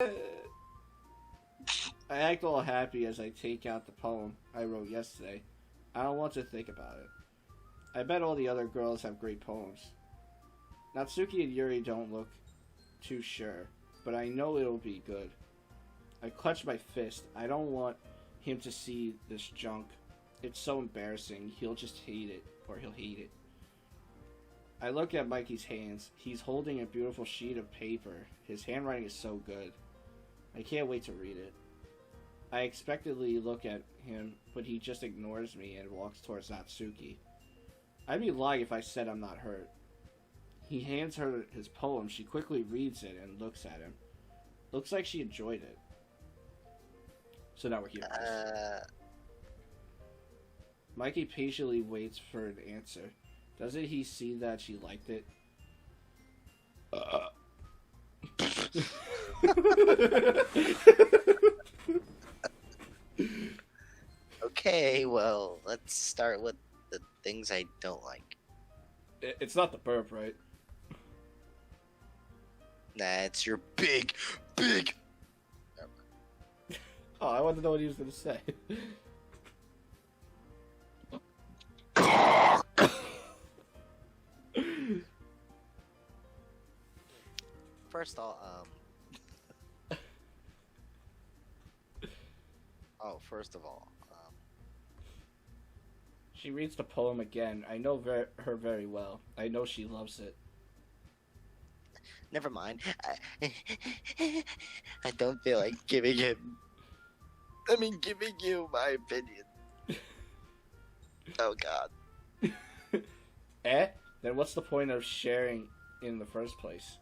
I act all happy as I take out the poem I wrote yesterday. I don't want to think about it. I bet all the other girls have great poems. Natsuki and Yuri don't look too sure, but I know it'll be good. I clutch my fist. I don't want him to see this junk. It's so embarrassing. He'll just hate it, or he'll hate it. I look at Mikey's hands. He's holding a beautiful sheet of paper. His handwriting is so good. I can't wait to read it. I expectedly look at him, but he just ignores me and walks towards Natsuki. I'd be lying if I said I'm not hurt. He hands her his poem. She quickly reads it and looks at him. Looks like she enjoyed it. So now we're here. Mikey patiently waits for an answer. Doesn't he see that she liked it? Okay, well, let's start with the things I don't like. It's not the burp, right? Nah, it's your big. Oh, I wanted to know what he was going to say. First of all, She reads the poem again. I know her very well. I know she loves it. never mind. I don't feel like giving you my opinion. Oh God. Then what's the point of sharing in the first place?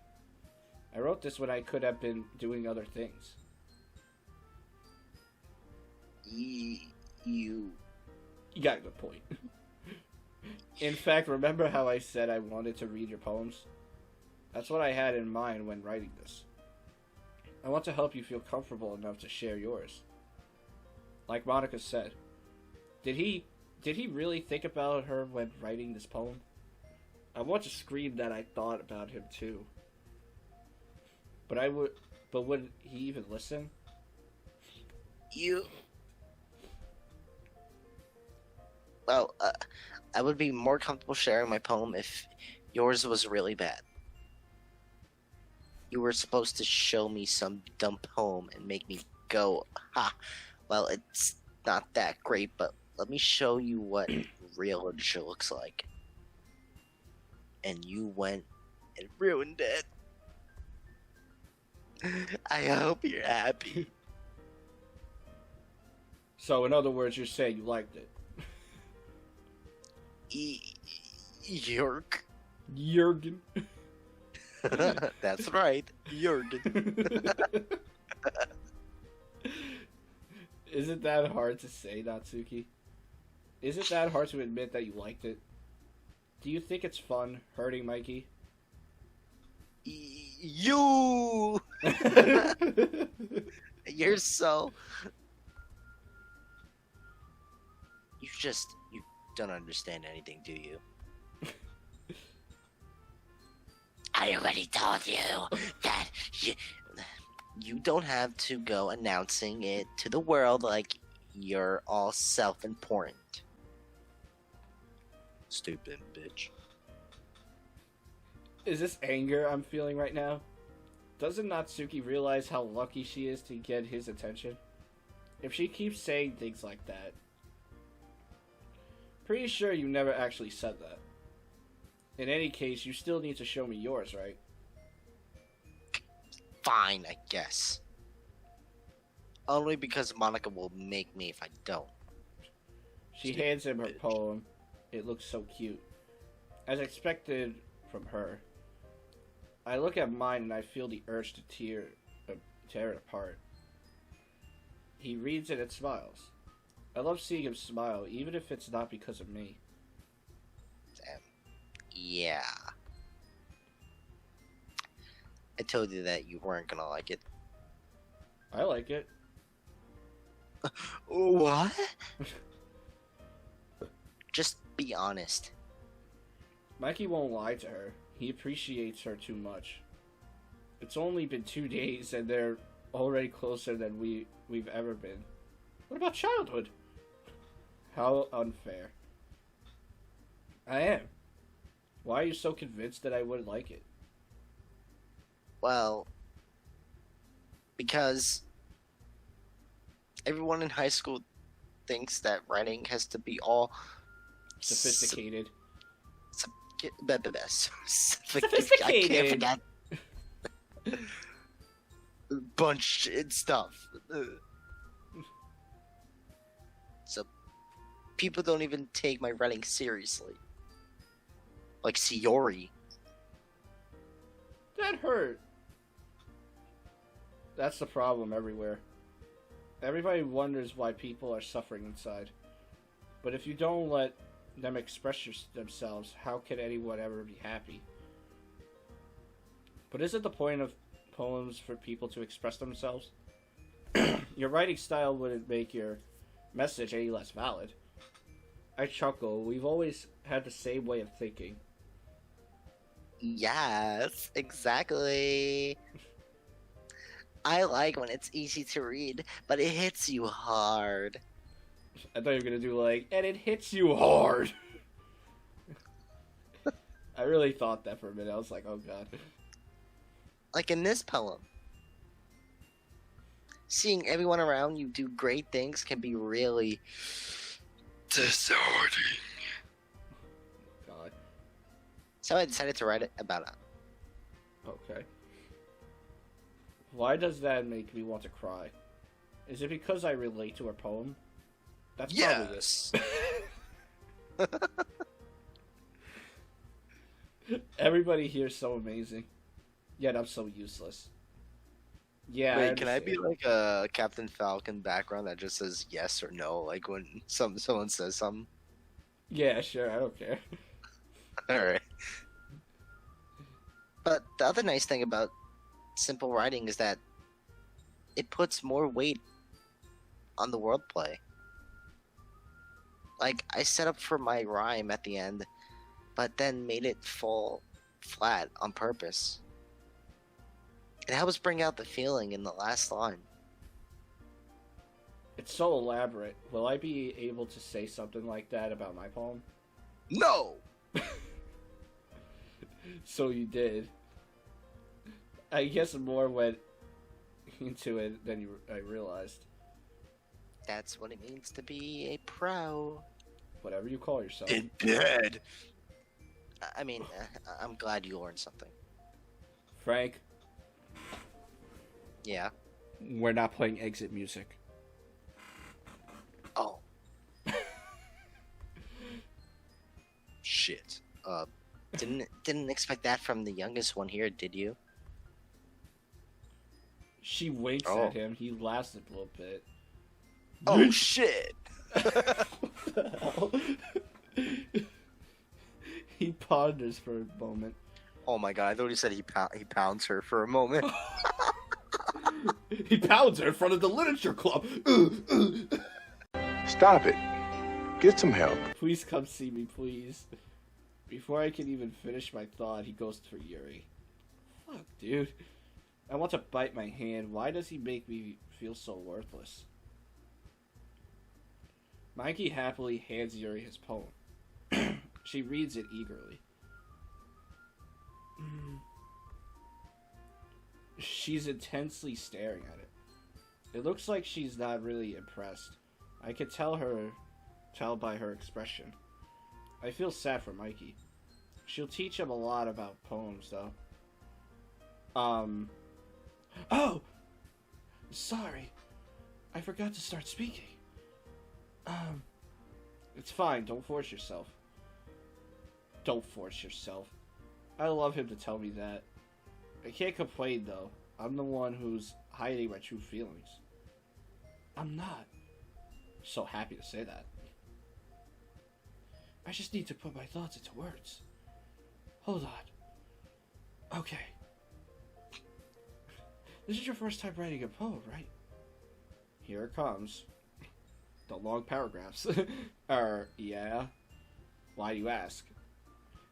I wrote this when I could have been doing other things. You got a good point. In fact, remember how I said I wanted to read your poems? That's what I had in mind when writing this. I want to help you feel comfortable enough to share yours. Like Monica said, did he really think about her when writing this poem? I want to scream that I thought about him too. But would he even listen? Well, I would be more comfortable sharing my poem if yours was really bad. You were supposed to show me some dumb poem and make me go, ha, well, it's not that great, but let me show you what real literature looks like. And you went and ruined it. I hope you're happy. So, in other words, you're saying you liked it. Jörg. Jürgen. That's right, Jürgen. Isn't that hard to say, Natsuki? Is it that hard to admit that you liked it? Do you think it's fun hurting Mikey? You! You're so... You don't understand anything, do you? I already told you that you don't have to go announcing it to the world like you're all self-important. Stupid bitch. Is this anger I'm feeling right now? Doesn't Natsuki realize how lucky she is to get his attention? If she keeps saying things like that. Pretty sure you never actually said that. In any case, you still need to show me yours, right? Fine, I guess. Only because Monica will make me if I don't. She hands him her poem. It looks so cute. As expected from her. I look at mine and I feel the urge to tear it apart. He reads it and smiles. I love seeing him smile, even if it's not because of me. Damn. Yeah. I told you that you weren't gonna like it. I like it. What? Just be honest. Mikey won't lie to her. He appreciates her too much. It's only been 2 days and they're already closer than we've ever been. What about childhood? How unfair. I am. Why are you so convinced that I would like it? Well, because everyone in high school thinks that writing has to be all Sophisticated. I can't forget bunch and stuff. So people don't even take my writing seriously. Like Sayori. That hurt. That's the problem everywhere. Everybody wonders why people are suffering inside. But if you don't let them express themselves, how can anyone ever be happy? But isn't the point of poems for people to express themselves? Your writing style wouldn't make your message any less valid. I chuckle. We've always had the same way of thinking. Yes, exactly. I like when it's easy to read, but it hits you hard. I thought you were gonna do like, and it hits you hard. I really thought that for a minute. I was like, oh god. Like in this poem. Seeing everyone around you do great things can be really disheartening. God. So I decided to write it about it. Okay. Why does that make me want to cry? Is it because I relate to her poem? That's probably it. Everybody here's so amazing, yet I'm so useless. Yeah. Wait, can I be like a Captain Falcon background that just says yes or no, like when someone says something? Yeah, sure. I don't care. All right. But the other nice thing about simple writing is that it puts more weight on the wordplay. Like, I set up for my rhyme at the end, but then made it fall flat on purpose. It helps bring out the feeling in the last line. It's so elaborate. Will I be able to say something like that about my poem? No! So you did. I guess more went into it than I realized. That's what it means to be a pro. Whatever you call yourself. In bed. I mean, I'm glad you learned something. Frank. Yeah. We're not playing exit music. Oh. Shit. Didn't expect that from the youngest one here, did you? She winks at him. He laughs a little bit. Oh shit! He ponders for a moment. Oh my god! I thought he said he pounds her for a moment. He pounds her in front of the literature club. Stop it. Get some help. Please come see me, please. Before I can even finish my thought, he goes for Yuri. Fuck, dude. I want to bite my hand. Why does he make me feel so worthless? Mikey happily hands Yuri his poem. She reads it eagerly. She's intensely staring at it. It looks like she's not really impressed. I could tell by her expression. I feel sad for Mikey. She'll teach him a lot about poems, though. Oh! Sorry. I forgot to start speaking. It's fine. Don't force yourself. Don't force yourself. I love him to tell me that. I can't complain, though. I'm the one who's hiding my true feelings. I'm not. So happy to say that. I just need to put my thoughts into words. Hold on. Okay. This is your first time writing a poem, right? Here it comes. The long paragraphs. Yeah. Why do you ask?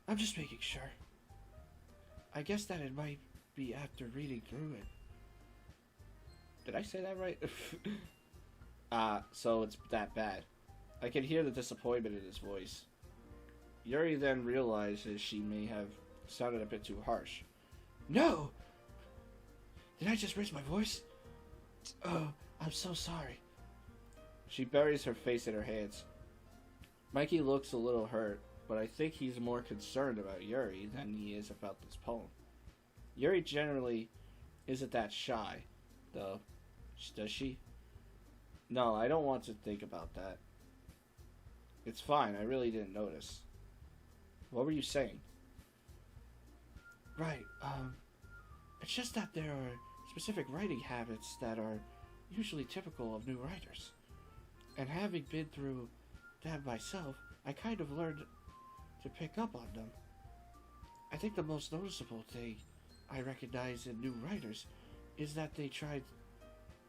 I'm just making sure. I guess that it might be after reading through it. Did I say that right? So it's that bad. I could hear the disappointment in his voice. Yuri then realizes she may have sounded a bit too harsh. No! Did I just raise my voice? Oh, I'm so sorry. She buries her face in her hands. Mikey looks a little hurt, but I think he's more concerned about Yuri than he is about this poem. Yuri generally isn't that shy, though. Does she? No, I don't want to think about that. It's fine, I really didn't notice. What were you saying? Right, it's just that there are specific writing habits that are usually typical of new writers. And having been through that myself, I kind of learned to pick up on them. I think the most noticeable thing I recognize in new writers is that they try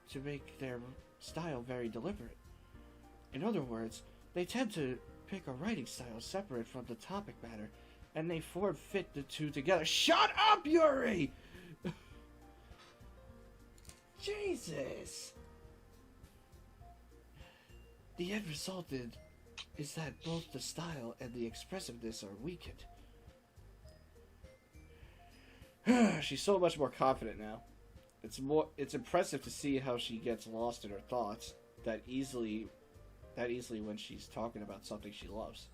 to make their style very deliberate. In other words, they tend to pick a writing style separate from the topic matter, and they form fit the two together. Shut up, Yuri! Jesus! The end result is that both the style and the expressiveness are weakened. She's so much more confident now. It's impressive to see how she gets lost in her thoughts that easily when she's talking about something she loves.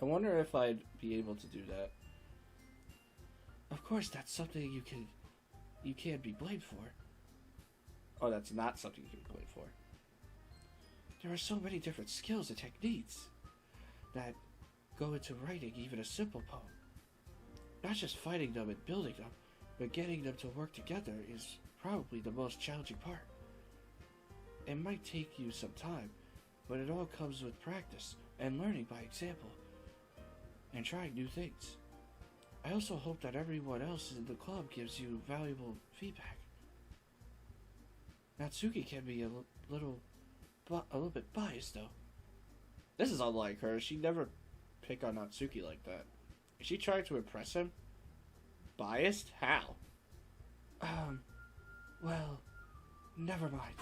I wonder if I'd be able to do that. Of course, that's something you can't be blamed for. Oh, that's not something you can be blamed for. There are so many different skills and techniques that go into writing even a simple poem. Not just finding them and building them, but getting them to work together is probably the most challenging part. It might take you some time, but it all comes with practice and learning by example and trying new things. I also hope that everyone else in the club gives you valuable feedback. Natsuki can be a little bit biased, though. This is unlike her. She never pick on Natsuki like that. Is she trying to impress him? Biased? How? Well, never mind.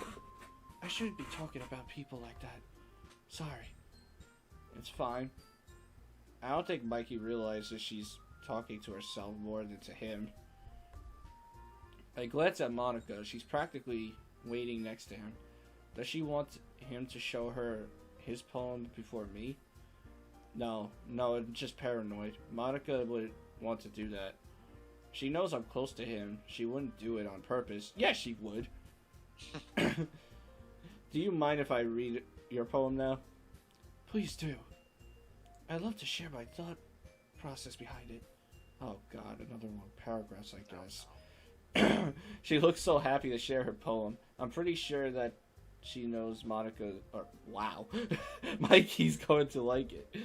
I shouldn't be talking about people like that. Sorry. It's fine. I don't think Mikey realizes she's talking to herself more than to him. I glance at Monica. She's practically waiting next to him. Does she want him to show her his poem before me? No, I'm just paranoid. Monica would want to do that. She knows I'm close to him. She wouldn't do it on purpose. Yes, she would. Do you mind if I read your poem now? Please do. I'd love to share my thought process behind it. Oh god, another long paragraph, I guess. She looks so happy to share her poem. I'm pretty sure that she knows Monica, or wow, Mikey's going to like it.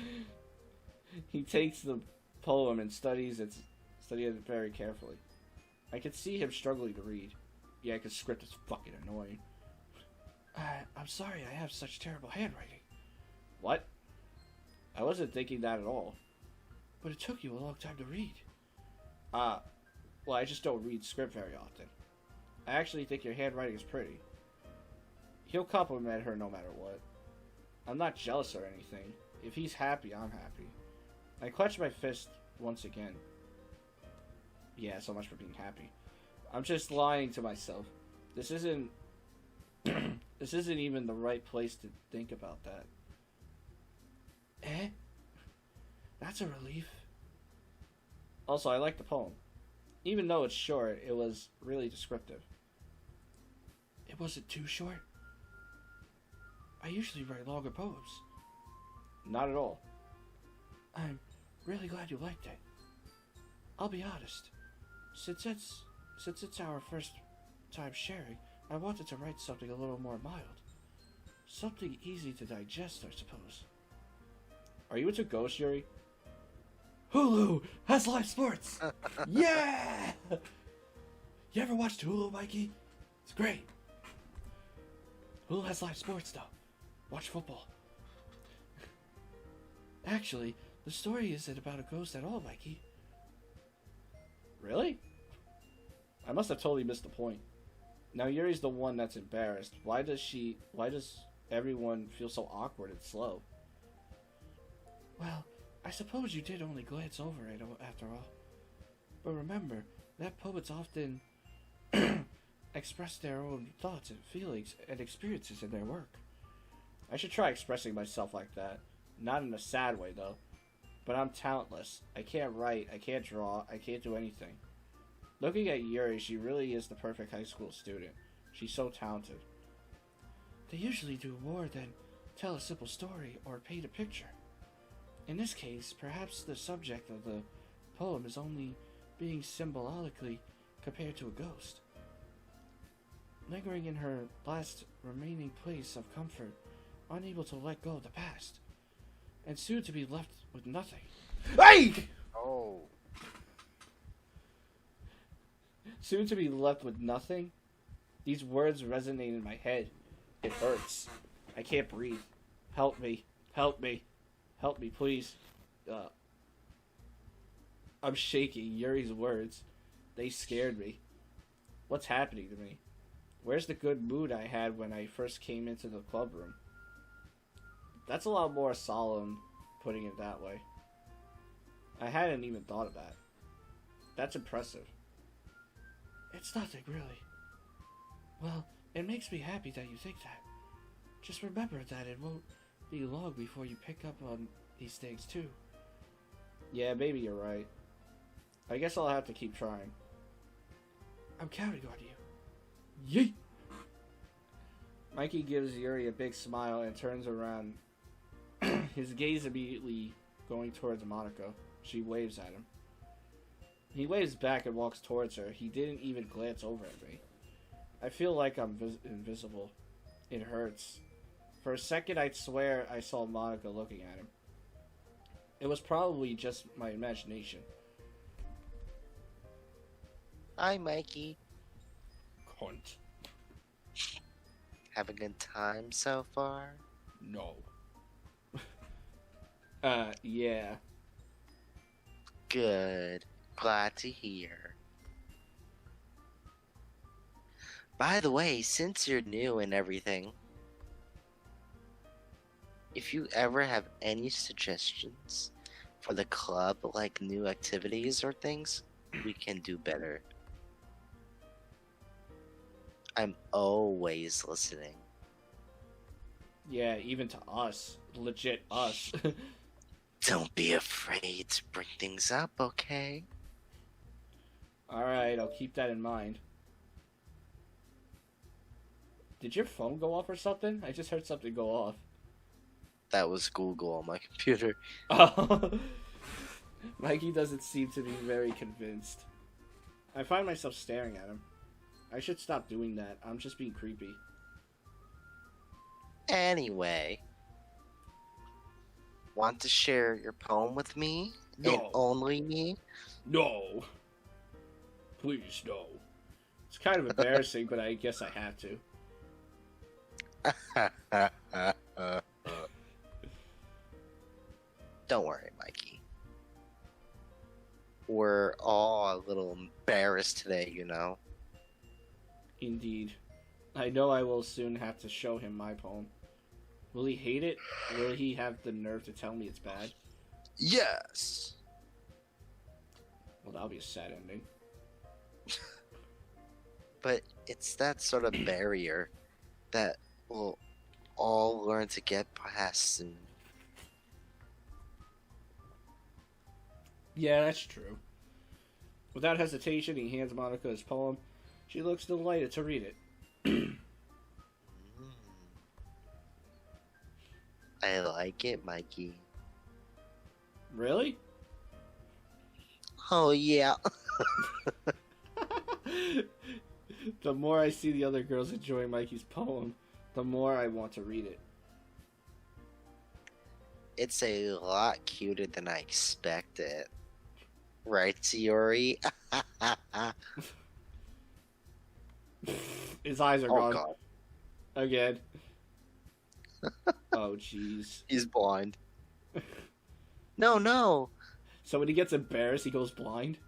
He takes the poem and studies it very carefully. I could see him struggling to read. Yeah, because script is fucking annoying. I'm sorry I have such terrible handwriting. What? I wasn't thinking that at all. But it took you a long time to read. Well, I just don't read script very often. I actually think your handwriting is pretty. He'll compliment her no matter what. I'm not jealous or anything. If he's happy, I'm happy. I clench my fist once again. Yeah, so much for being happy. I'm just lying to myself. This isn't... this isn't even the right place to think about that. Eh? That's a relief. Also, I like the poem. Even though it's short, it was really descriptive. It wasn't too short? I usually write longer poems. Not at all. I'm really glad you liked it. I'll be honest. Since it's our first time sharing, I wanted to write something a little more mild. Something easy to digest, I suppose. Are you into Ghost, Yuri? Hulu has live sports! Yeah! You ever watched Hulu, Mikey? It's great. Hulu has live sports, though. Watch football. Actually, the story isn't about a ghost at all, Mikey. Really? I must have totally missed the point. Now Yuri's the one that's embarrassed. Why does everyone feel so awkward and slow? Well, I suppose you did only glance over it after all. But remember, that poets often express their own thoughts and feelings and experiences in their work. I should try expressing myself like that. Not in a sad way, though. But I'm talentless. I can't write, I can't draw, I can't do anything. Looking at Yuri, she really is the perfect high school student. She's so talented. They usually do more than tell a simple story or paint a picture. In this case, perhaps the subject of the poem is only being symbolically compared to a ghost. Lingering in her last remaining place of comfort, unable to let go of the past, and soon to be left with nothing. Hey! Oh. Soon to be left with nothing? These words resonate in my head. It hurts. I can't breathe. Help me. Help me. Help me, please. I'm shaking. Yuri's words. They scared me. What's happening to me? Where's the good mood I had when I first came into the club room? That's a lot more solemn, putting it that way. I hadn't even thought of that. That's impressive. It's nothing, really. Well, it makes me happy that you think that. Just remember that it won't be long before you pick up on these things, too. Yeah, maybe you're right. I guess I'll have to keep trying. I'm counting on you. Yeet! Mikey gives Yuri a big smile and turns around, his gaze immediately going towards Monaco. She waves at him. He waves back and walks towards her. He didn't even glance over at me. I feel like I'm invisible. It hurts. For a second, I'd swear I saw Monica looking at him. It was probably just my imagination. Hi, Mikey. Cunt. Have a good time so far? No. Yeah. Good. Glad to hear. By the way, since you're new and everything, if you ever have any suggestions for the club, like new activities or things, we can do better. I'm always listening. Yeah, even to us. Legit us. Don't be afraid to bring things up, okay? Alright, I'll keep that in mind. Did your phone go off or something? I just heard something go off. That was Google on my computer. Oh. Mikey doesn't seem to be very convinced. I find myself staring at him. I should stop doing that. I'm just being creepy. Anyway, want to share your poem with me? No. And only me? No. Please, no. It's kind of embarrassing, but I guess I have to. Don't worry, Mikey. We're all a little embarrassed today, you know. Indeed. I know I will soon have to show him my poem. Will he hate it? Will he have the nerve to tell me it's bad? Yes! Well, that'll be a sad ending. But it's that sort of barrier that we'll all learn to get past soon. Yeah, that's true. Without hesitation, he hands Monica his poem. She looks delighted to read it. I like it, Mikey. Really? Oh, yeah. The more I see the other girls enjoying Mikey's poem, the more I want to read it. It's a lot cuter than I expected. Right, Yuri? His eyes are Oh, gone. God. Again. Oh, jeez. He's blind. No. So when he gets embarrassed, he goes blind?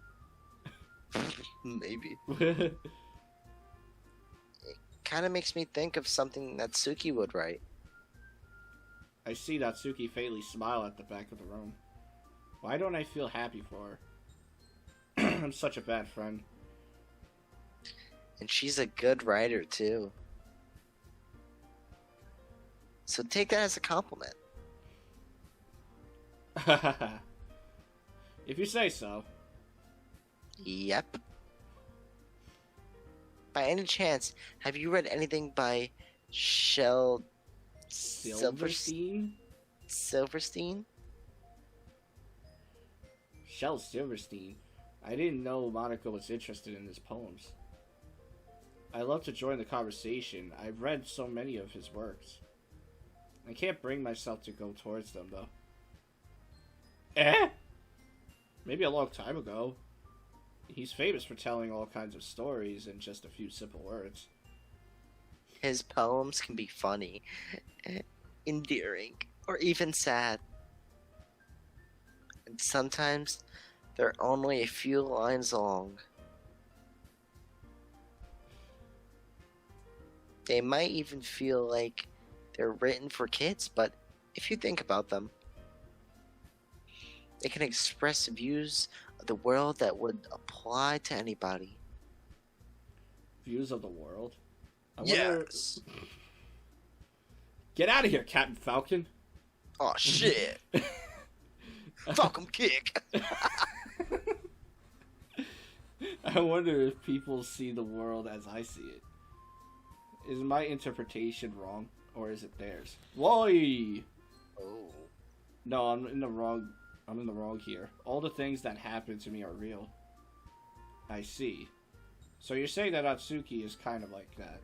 Maybe. kind of makes me think of something Natsuki would write. I see Natsuki faintly smile at the back of the room. Why don't I feel happy for her? I'm such a bad friend. And she's a good writer, too. So take that as a compliment. If you say so. Yep. By any chance, have you read anything by Shel Silverstein? Silverstein? Shel Silverstein. I didn't know Monica was interested in his poems. I love to join the conversation. I've read so many of his works. I can't bring myself to go towards them, though. Maybe a long time ago. He's famous for telling all kinds of stories in just a few simple words. His poems can be funny, endearing, or even sad. And sometimes they're only a few lines long. They might even feel like they're written for kids, but if you think about them, they can express views of the world that would apply to anybody. Views of the world? Yes. Get out of here, Captain Falcon! Oh shit! Falcon kick! I wonder if people see the world as I see it. Is my interpretation wrong, or is it theirs? Why? Oh. No, I'm in the wrong here. All the things that happen to me are real. I see. So you're saying that Natsuki is kind of like that?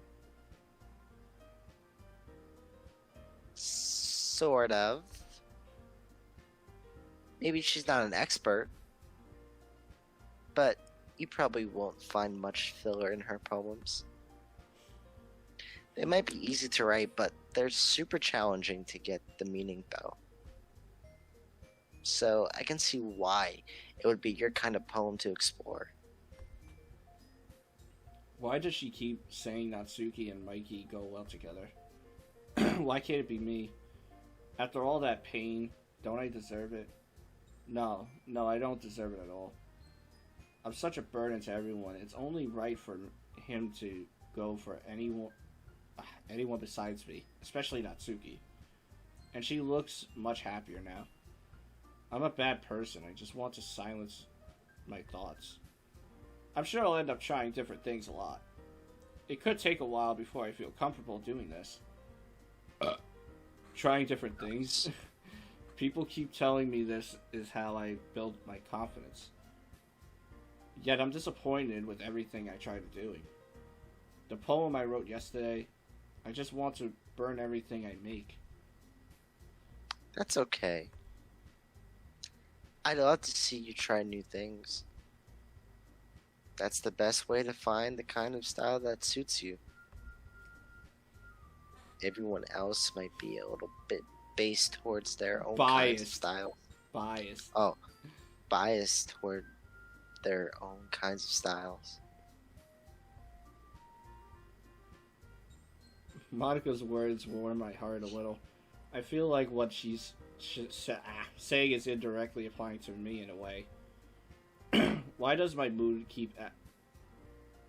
Sort of. Maybe she's not an expert, but you probably won't find much filler in her poems. They might be easy to write, but they're super challenging to get the meaning, though. So I can see why it would be your kind of poem to explore. Why does she keep saying Natsuki and Mikey go well together? Why can't it be me? After all that pain, don't I deserve it? No, I don't deserve it at all. I'm such a burden to everyone. It's only right for him to go for anyone besides me, especially Natsuki. And she looks much happier now. I'm a bad person. I just want to silence my thoughts. I'm sure I'll end up trying different things a lot. It could take a while before I feel comfortable doing this. Trying different things. People keep telling me this is how I build my confidence. Yet I'm disappointed with everything I try to do. The poem I wrote yesterday, I just want to burn everything I make. That's okay. I'd love to see you try new things. That's the best way to find the kind of style that suits you. Everyone else might be a little bit based towards their own kinds of style. Biased. Oh, biased toward their own kinds of styles. Monica's words warm my heart a little. I feel like what she's saying is indirectly applying to me in a way. Why does my mood keep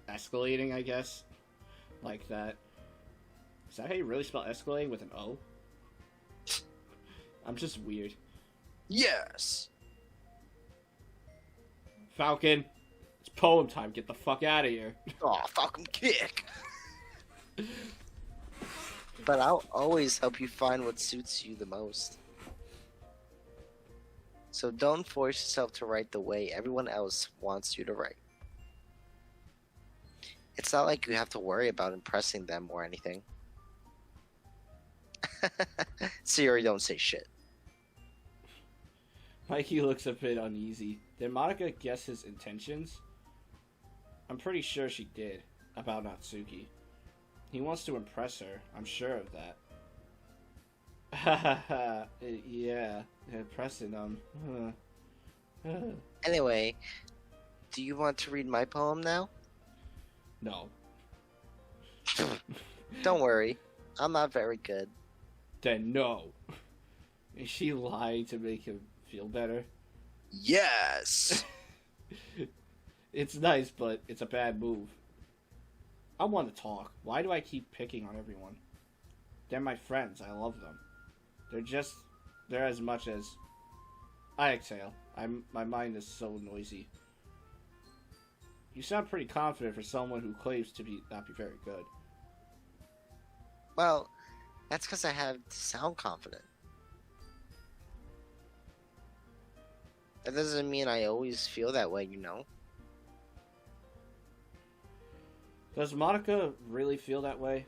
escalating, I guess? Like that. Is that how you really spell escalating with an O? I'm just weird. Yes! Falcon, it's poem time. Get the fuck out of here. Oh, Falcon kick! But I'll always help you find what suits you the most. So don't force yourself to write the way everyone else wants you to write. It's not like you have to worry about impressing them or anything. Siri, don't say shit. Mikey looks a bit uneasy. Did Monica guess his intentions? I'm pretty sure she did, about Natsuki. He wants to impress her, I'm sure of that. Yeah, impressing them. Anyway, do you want to read my poem now? No. Don't worry, I'm not very good. Then no. Is she lying to make him feel better? Yes! It's nice, but it's a bad move. I want to talk. Why do I keep picking on everyone? They're my friends. I love them. They're as much as... I exhale. My mind is so noisy. You sound pretty confident for someone who claims to not be very good. Well, that's because I have to sound confident. That doesn't mean I always feel that way, you know? Does Monica really feel that way?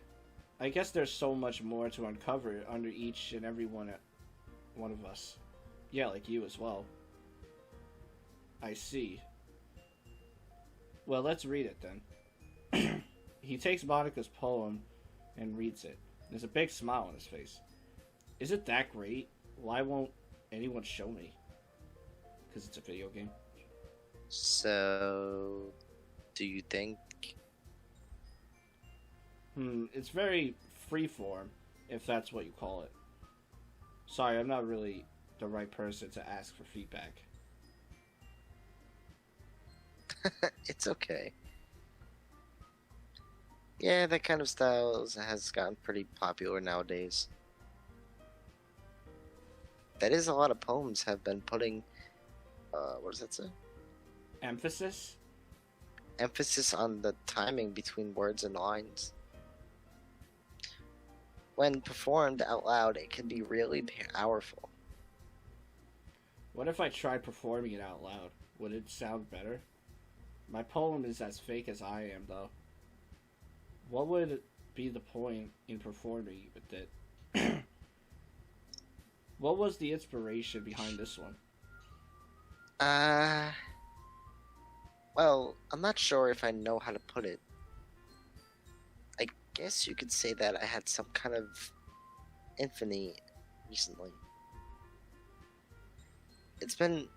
I guess there's so much more to uncover under each and every one of us. Yeah, like you as well. I see. Well, let's read it then. He takes Monica's poem and reads it. There's a big smile on his face. Is it that great? Why won't anyone show me? Because it's a video game. So, do you think? It's very freeform, if that's what you call it. Sorry, I'm not really the right person to ask for feedback. It's okay. Yeah, that kind of style has gotten pretty popular nowadays. That is, a lot of poems have been putting, what does that say? Emphasis? Emphasis on the timing between words and lines. When performed out loud, it can be really powerful. What if I tried performing it out loud? Would it sound better? My poem is as fake as I am, though. What would be the point in performing with it? What was the inspiration behind this one? Well, I'm not sure if I know how to put it. I guess you could say that I had some kind of epiphany recently. It's been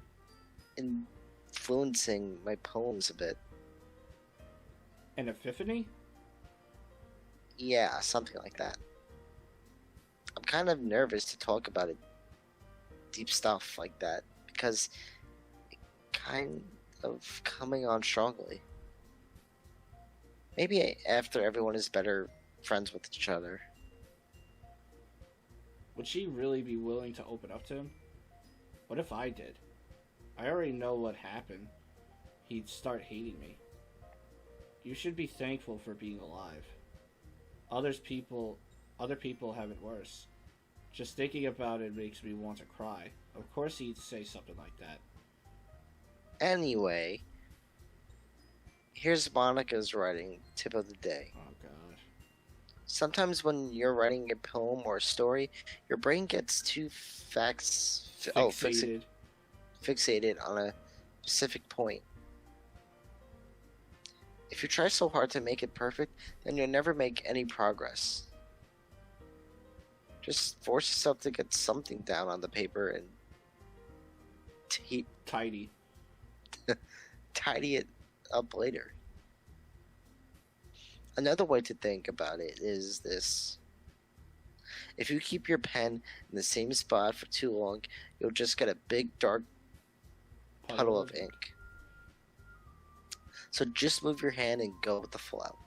influencing my poems a bit. An epiphany? Yeah, something like that. I'm kind of nervous to talk about it, deep stuff like that, because it kind of coming on strongly. Maybe after everyone is better friends with each other. Would she really be willing to open up to him? What if I did? I already know what happened. He'd start hating me. You should be thankful for being alive. Other people have it worse. Just thinking about it makes me want to cry. Of course he'd say something like that. Anyway, here's Monica's writing tip of the day. Oh god. Sometimes when you're writing a poem or a story, your brain gets too fixated on a specific point. If you try so hard to make it perfect, then you'll never make any progress. Just force yourself to get something down on the paper and Tidy. tidy it up later. Another way to think about it is this. If you keep your pen in the same spot for too long, you'll just get a big dark puddle of ink. So just move your hand and go with the flow.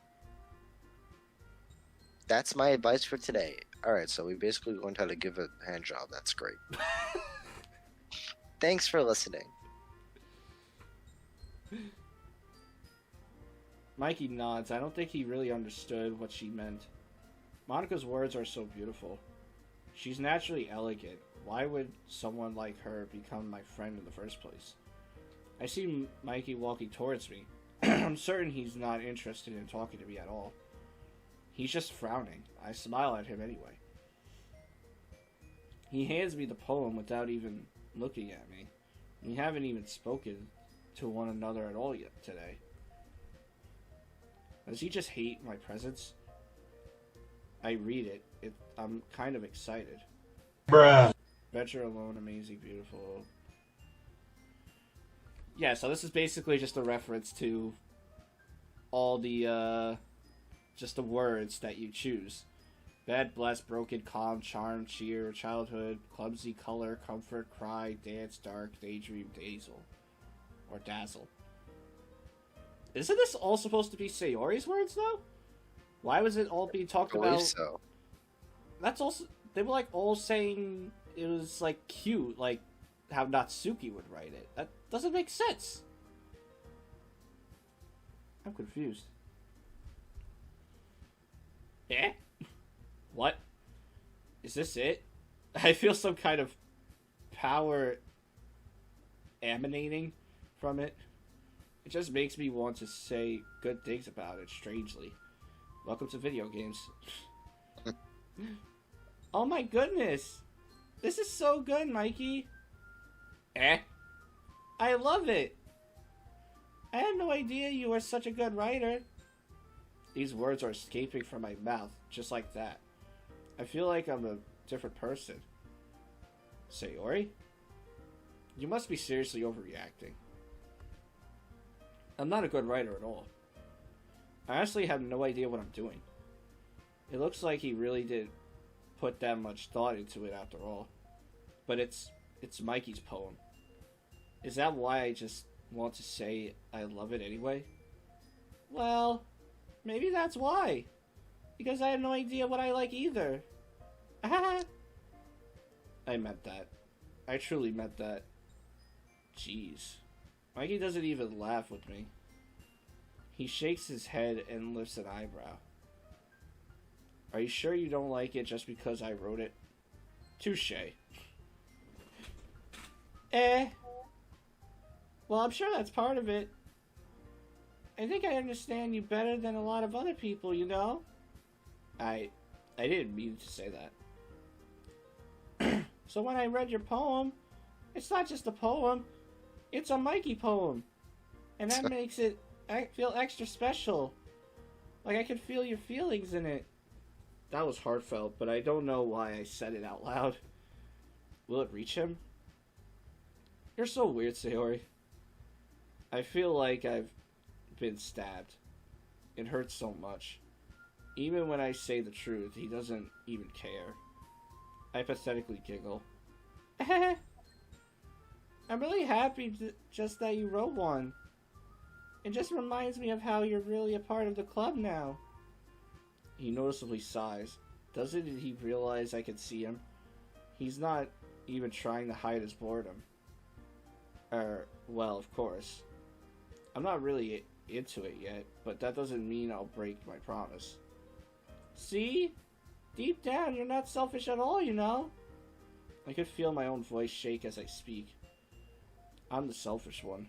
That's my advice for today. Alright, so we basically learned how to give a hand job. That's great. Thanks for listening. Mikey nods. I don't think he really understood what she meant. Monica's words are so beautiful. She's naturally elegant. Why would someone like her become my friend in the first place? I see Mikey walking towards me. I'm certain he's not interested in talking to me at all. He's just frowning. I smile at him anyway. He hands me the poem without even looking at me. We haven't even spoken to one another at all yet today. Does he just hate my presence? I read it. I'm kind of excited. Bruh. Venture alone, amazing, beautiful. Yeah, so this is basically just a reference to all the just the words that you choose. Bed, blessed, broken, calm, charm, cheer, childhood, clumsy, color, comfort, cry, dance, dark, daydream, dazzle. Or dazzle. Isn't this all supposed to be Sayori's words, though? Why was it all being talked I believe about? so. That's also... They were, like, all saying it was, like, cute, like how Natsuki would write it. That doesn't make sense. I'm confused. Eh? What? Is this it? I feel some kind of power emanating from it. It just makes me want to say good things about it, strangely. Welcome to video games. Oh my goodness! This is so good, Mikey! Eh? I love it! I had no idea you were such a good writer. These words are escaping from my mouth, just like that. I feel like I'm a different person. Sayori? You must be seriously overreacting. I'm not a good writer at all. I honestly have no idea what I'm doing. It looks like he really did put that much thought into it after all. But it's Mikey's poem. Is that why I just want to say I love it anyway? Well, maybe that's why. Because I have no idea what I like either. I meant that. I truly meant that. Jeez. Mikey doesn't even laugh with me. He shakes his head and lifts an eyebrow. Are you sure you don't like it just because I wrote it? Touché. Well, I'm sure that's part of it. I think I understand you better than a lot of other people, you know? I didn't mean to say that. So when I read your poem, it's not just a poem, it's a Mikey poem. And that makes it feel extra special. Like I could feel your feelings in it. That was heartfelt, but I don't know why I said it out loud. Will it reach him? You're so weird, Sayori. I feel like I've been stabbed. It hurts so much. Even when I say the truth, he doesn't even care. I pathetically giggle. I'm really happy just that you wrote one. It just reminds me of how you're really a part of the club now. He noticeably sighs. Doesn't he realize I can see him? He's not even trying to hide his boredom. Well, of course. I'm not really into it yet, but that doesn't mean I'll break my promise. See? Deep down, you're not selfish at all, you know? I could feel my own voice shake as I speak. I'm the selfish one.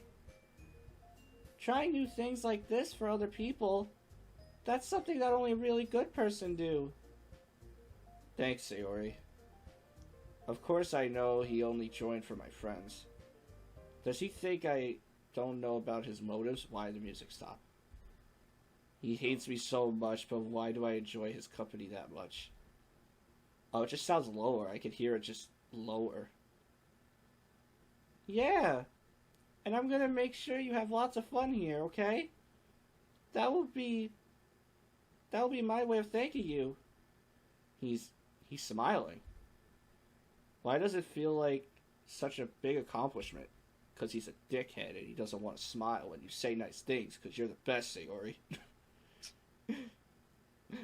Trying new things like this for other people, that's something that only a really good person do. Thanks, Sayori. Of course I know he only joined for my friends. Does he think I don't know about his motives? Why the music stopped? He hates me so much, but why do I enjoy his company that much? Oh, it just sounds lower. I could hear it just lower. Yeah. And I'm gonna make sure you have lots of fun here, okay? That will be my way of thanking you. He's smiling. Why does it feel like such a big accomplishment? Because he's a dickhead and he doesn't want to smile when you say nice things because you're the best, Sayori.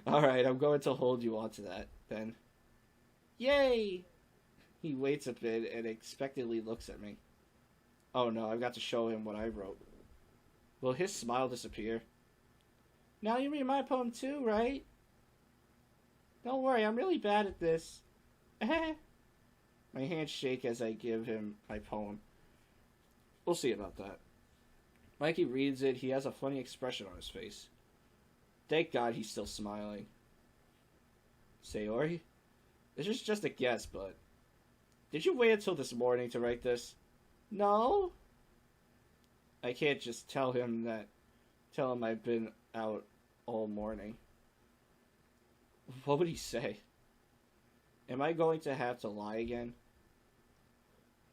Alright, I'm going to hold you onto that, then. Yay! He waits a bit and expectantly looks at me. Oh no, I've got to show him what I wrote. Will his smile disappear? Now you read my poem too, right? Don't worry, I'm really bad at this. My hands shake as I give him my poem. We'll see about that. Mikey reads it. He has a funny expression on his face. Thank God he's still smiling. Sayori? This is just a guess, but... Did you wait until this morning to write this? No? I can't just tell him I've been out all morning. What would he say? Am I going to have to lie again?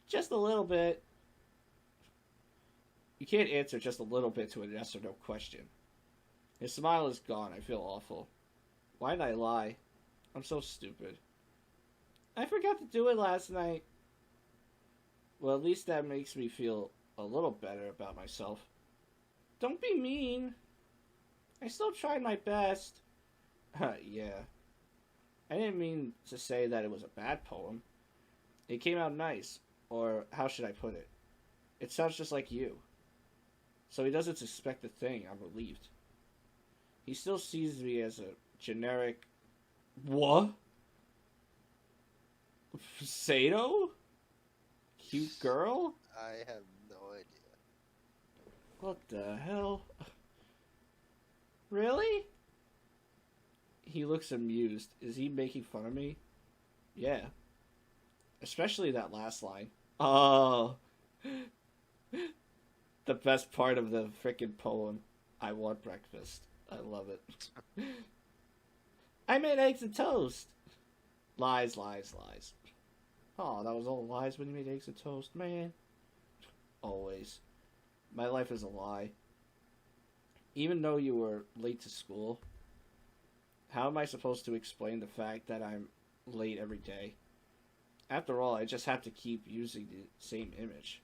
Just a little bit. You can't answer just a little bit to a yes or no question. His smile is gone. I feel awful. Why did I lie? I'm so stupid. I forgot to do it last night. Well, at least that makes me feel a little better about myself. Don't be mean. I still tried my best. Yeah. I didn't mean to say that it was a bad poem. It came out nice. Or, how should I put it? It sounds just like you. So he doesn't suspect a thing. I'm relieved. He still sees me as a generic... What? Sato? Cute girl? I have no idea. What the hell? Really? He looks amused. Is he making fun of me? Yeah. Especially that last line. Oh. The best part of the frickin' poem. I want breakfast. I love it. I made eggs and toast. Lies, lies, lies. Oh, that was all lies when you made eggs and toast, man. Always. My life is a lie. Even though you were late to school, how am I supposed to explain the fact that I'm late every day? After all, I just have to keep using the same image.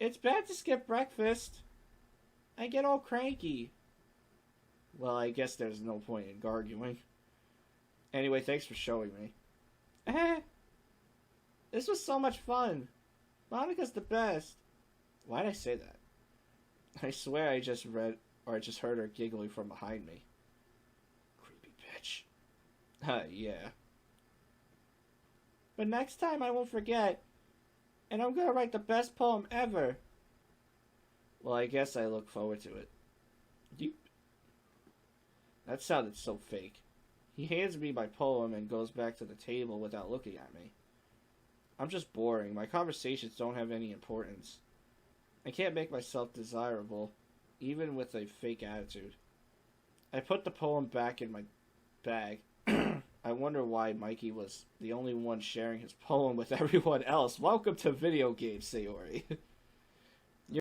It's bad to skip breakfast. I get all cranky. Well, I guess there's no point in arguing. Anyway, thanks for showing me. This was so much fun. Monica's the best. Why'd I say that? I swear I just heard her giggling from behind me. Creepy bitch. Yeah. But next time I won't forget. And I'm gonna write the best poem ever. Well, I guess I look forward to it. Deep. That sounded so fake. He hands me my poem and goes back to the table without looking at me. I'm just boring. My conversations don't have any importance. I can't make myself desirable, even with a fake attitude. I put the poem back in my bag. I wonder why Mikey was the only one sharing his poem with everyone else. Welcome to video games, Sayori.